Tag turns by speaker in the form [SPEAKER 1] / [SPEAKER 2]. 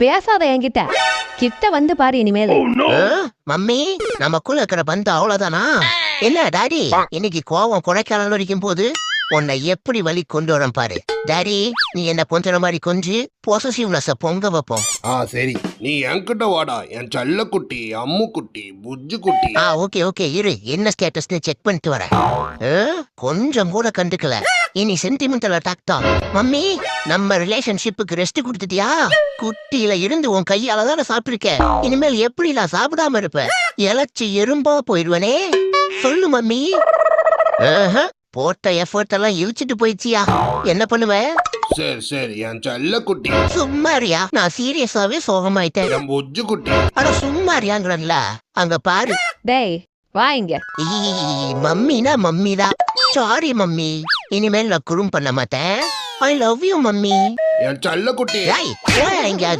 [SPEAKER 1] பேசாத என்கிட்ட. கிட்ட வந்து பாரு இனிமேல்.
[SPEAKER 2] மம்மி நமக்குள்ள இருக்கிற பந்து அவ்வளவுதானா? என்ன டாடி இன்னைக்கு கோவம் குறைக்கால இருக்கும் போது உன்னை எப்படி வழி கொண்டு வரேன் பாரு. டாடி நீ என்ன கொஞ்ச மாதிரி கொஞ்சி பொசசிவ்னஸ் பொங்க வைப்போம்.
[SPEAKER 3] சரி நீ என்கிட்ட வாடா என் செல்ல குட்டி அம்மு குட்டி புஜ்ஜு குட்டி.
[SPEAKER 2] ஓகே ஓகே இரு என்ன ஸ்டேட்டஸ்னு செக் பண்ணிட்டு வரேன். கொஞ்சம் கூட கண்டுக்கல. இனி சென்டிமெண்டல் அட்டாக் தான். மம்மி நம்ம ரிலேஷன்ஷிப்புக்கு ரெஸ்ட் கொடுத்துட்டியா? குட்டியில இருந்து உன் கையால தானே சாப்பிட்டிருக்க. இனிமேல் எப்படி நான் சாப்பிடாம இருப்பேன்? இலச்சி எறும்பா போயிடுவனே. சொல்லு மம்மி. போட்ட எஃபர்ட் எல்லாம் இழிச்சிட்டு போயிடுச்சியா? என்ன பண்ணுவேன்?
[SPEAKER 3] சரி சரி என் செல்ல குட்டி.
[SPEAKER 2] சும்மாரியா நான் சீரியஸாவே சோகமாயிட்டேன்.
[SPEAKER 3] என் புஜ்ஜு குட்டி.
[SPEAKER 2] அட சும்மாரியாங்கறல்ல அங்க பாரு.
[SPEAKER 1] டேய் வா இங்க.
[SPEAKER 2] மம்மினா மம்மி தான். சாரி மம்மி இனிமேல் நான் குறும் பண்ண மாட்டேன். I love you mummy.
[SPEAKER 3] என் செல்ல குட்டி.
[SPEAKER 2] எங்கேயாவது